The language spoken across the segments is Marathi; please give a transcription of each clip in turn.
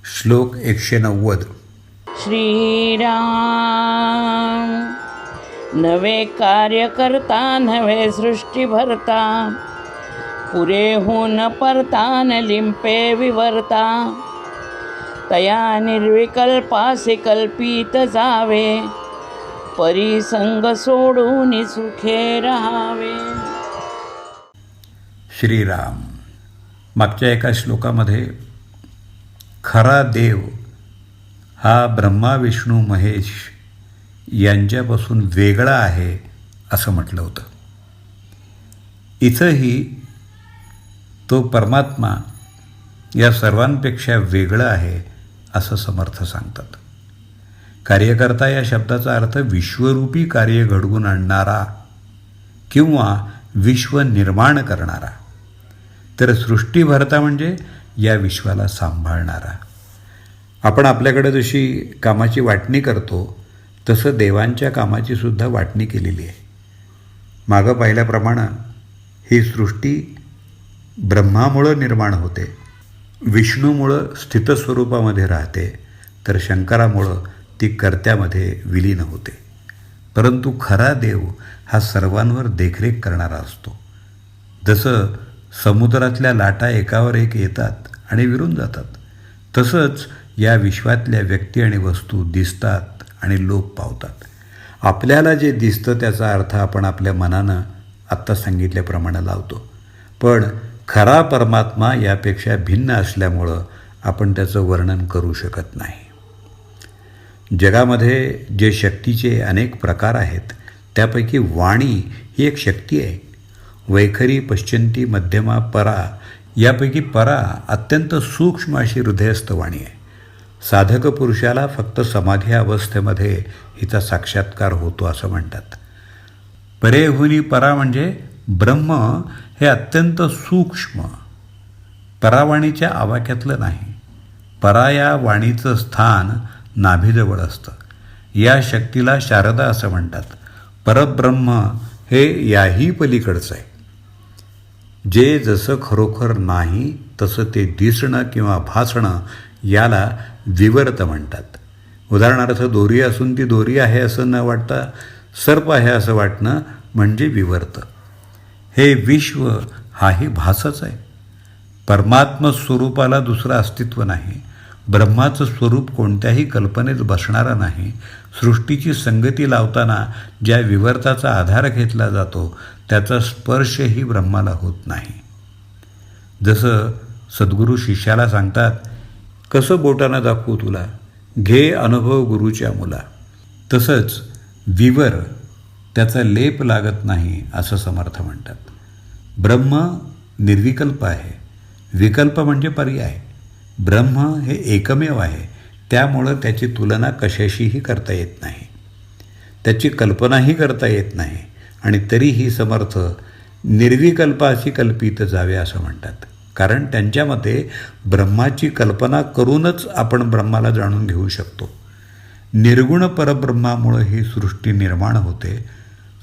श्लोक 190. श्रीराम नवे कार्य करता नवे सृष्टी भरता, पुरे होऊन परता न लिंपे विवर्ता, तया निर्विकल्पासे कल्पित जावे, परिसंग सोडून सुखे राहावे. श्रीराम. मागच्या एका श्लोकामध्ये खरा देव हा ब्रह्मा विष्णू महेश यांच्यापासून वेगळा आहे असं म्हटलं होतं. इथंही तो परमात्मा या सर्वांपेक्षा वेगळा आहे असं समर्थ सांगतात. कार्यकर्ता या शब्दाचा अर्थ विश्वरूपी कार्य घडवून आणणारा किंवा विश्व निर्माण करणारा, तर सृष्टीभरता म्हणजे या विश्वाला सांभाळणारा. आपण आपल्याकडे जशी कामाची वाटणी करतो तसं देवांच्या कामाची सुद्धा वाटणी केलेली आहे. मागं पाहिल्याप्रमाणे ही सृष्टी ब्रह्मामुळं निर्माण होते, विष्णूमुळं स्थितस्वरूपामध्ये राहते, तर शंकरामुळं ती कर्त्यामध्ये विलीन होते. परंतु खरा देव हा सर्वांवर देखरेख करणारा असतो. जसं समुद्रातल्या लाटा एकावर एक येतात आणि विरून जातात, तसंच या विश्वातल्या व्यक्ती आणि वस्तू दिसतात आणि लोप पावतात. आपल्याला जे दिसतं त्याचा अर्थ आपण आपल्या मनानं आत्ता सांगितल्याप्रमाणे लावतो, पण खरा परमात्मा यापेक्षा भिन्न असल्यामुळं आपण त्याचं वर्णन करू शकत नाही. जगामध्ये जे शक्तीचे अनेक प्रकार आहेत त्यापैकी वाणी ही एक शक्ती आहे. वैखरी, पश्चिंती, मध्यमा, परा यापैकी परा अत्यंत सूक्ष्म अशी हृदयस्थ वाणी आहे. साधक पुरुषाला फक्त समाधी अवस्थेमध्ये हिचा साक्षात्कार होतो असं म्हणतात. परेहुनी परा म्हणजे ब्रह्म हे अत्यंत सूक्ष्म, परावाणीच्या आवाक्यातलं नाही. परा या वाणीचं स्थान नाभीजवळ असतं. या शक्तीला शारदा असं म्हणतात. परब्रह्म हे याही पलीकडचं आहे. जे जसं खरोखर नाही तसं ते दिसणं किंवा भासणं याला विवर्त म्हणतात. उदाहरणार्थ, दोरी असून ती दोरी आहे असं न वाटता सर्प आहे असं वाटणं म्हणजे विवर्त. हे विश्व हाही भासच आहे. परमात्म स्वरूपाला दुसरं अस्तित्व नाही. ब्रह्माचं स्वरूप कोणत्याही कल्पनेत बसणारं नाही. सृष्टीची संगती लावताना ज्या विवर्ताचा आधार घेतला जातो त्याचा स्पर्शही ब्रह्माला होत नाही. जसं सद्गुरू शिष्याला सांगतात, कसं बोटानं दाखवू तुला, घे अनुभव गुरुच्या मुला. तसंच विवर त्याचा लेप लागत नाही असं समर्थ म्हणतात. ब्रह्म निर्विकल्प आहे. विकल्प म्हणजे पर्याय. ब्रह्म हे एकमेव आहे, त्यामुळं त्याची तुलना कशाशीही करता येत नाही, त्याची कल्पनाही करता येत नाही. आणि तरीही समर्थ निर्विकल्पाशी कल्पित जावे असं म्हणतात. कारण त्यांच्या मते ब्रह्माची कल्पना करूनच आपण ब्रह्माला जाणून घेऊ शकतो. निर्गुण परब्रह्मामुळं ही सृष्टी निर्माण होते.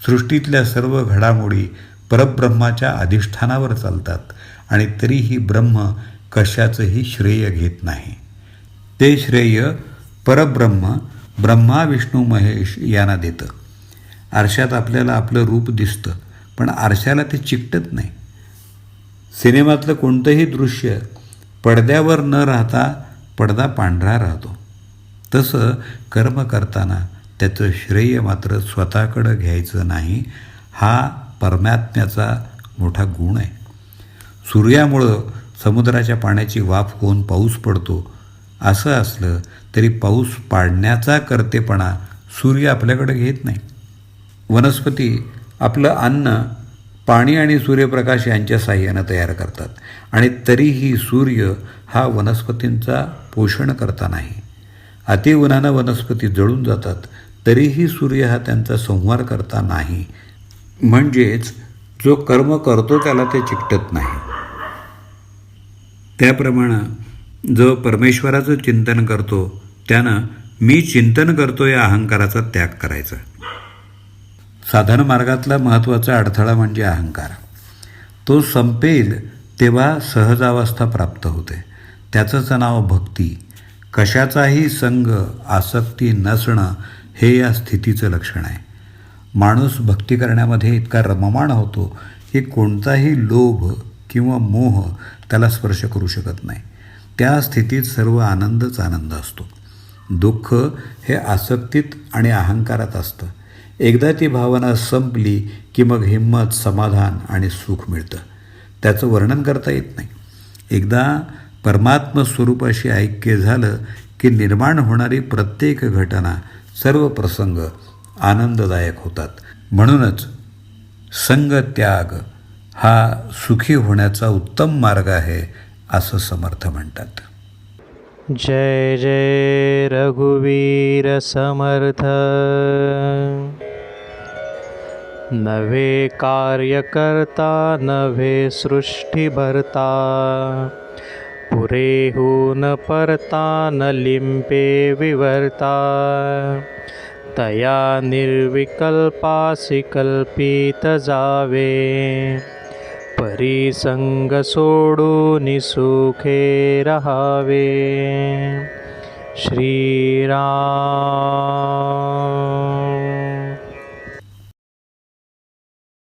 सृष्टीतल्या सर्व घडामोडी परब्रह्माच्या अधिष्ठानावर चालतात आणि तरीही ब्रह्म कशाचंही श्रेय घेत नाही. ते श्रेय परब्रह्म ब्रह्मा विष्णू महेश यांना देतं. आरशात आपल्याला आपलं रूप दिसतं, पण आरशाला ते चिकटत नाही. सिनेमातलं कोणतंही दृश्य पडद्यावर न राहता पडदा पांढरा राहतो. तसं कर्म करताना त्याचं श्रेय मात्र स्वतःकडं घ्यायचं नाही. हा परमात्म्याचा मोठा गुण आहे. सूर्यामुळं समुद्राच्या पाण्याची वाफ होऊन पाऊस पडतो. असं असलं तरी पाऊस पाडण्याचा कर्तेपणा सूर्य आपल्याकडे घेत नाही. वनस्पती आपलं अन्न पाणी आणि सूर्यप्रकाश यांच्या साह्यानं तयार करतात आणि तरीही सूर्य हा वनस्पतींचा पोषण करता नाही. अतिउन्हानं वनस्पती जळून जातात, तरीही सूर्य हा त्यांचा संहार करता नाही. म्हणजेच जो कर्म करतो त्याला ते चिकटत नाही. त्याप्रमाणे जो परमेश्वराचं चिंतन करतो त्यानं मी चिंतन करतो या अहंकाराचा त्याग करायचा. साधन मार्गातला महत्त्वाचा अडथळा म्हणजे अहंकार. तो संपेल तेव्हा सहजावस्था प्राप्त होते. त्याचंच नाव भक्ती. कशाचाही संग आसक्ती नसणं हे या स्थितीचं लक्षण आहे. माणूस भक्ती करण्यामध्ये इतका रममाण होतो की कोणताही लोभ किंवा मोह त्याला स्पर्श करू शकत नाही. त्या स्थितीत सर्व आनंदच आनंद असतो. दुःख हे आसक्तीत आणि अहंकारात असतं. एकदा ती भावना संपली की मग हिंमत, समाधान आणि सुख मिळतं. त्याचं वर्णन करता येत नाही. एकदा परमात्म स्वरूपाशी ऐक्य झालं की निर्माण होणारी प्रत्येक घटना, सर्व प्रसंग आनंददायक होतात. म्हणूनच संगत्याग हा सुखी होण्याचा उत्तम मार्ग आहे असं समर्थ म्हणतात. जय जय रघुवीर समर्थ. नवे कार्य करता नवे सृष्टी भरता, पुरेहून परता न लिंपे विवर्ता. तया निर्विकल्पासि कल्पित जावे, परिसंग सोडून सुखे रहावे. श्रीराम.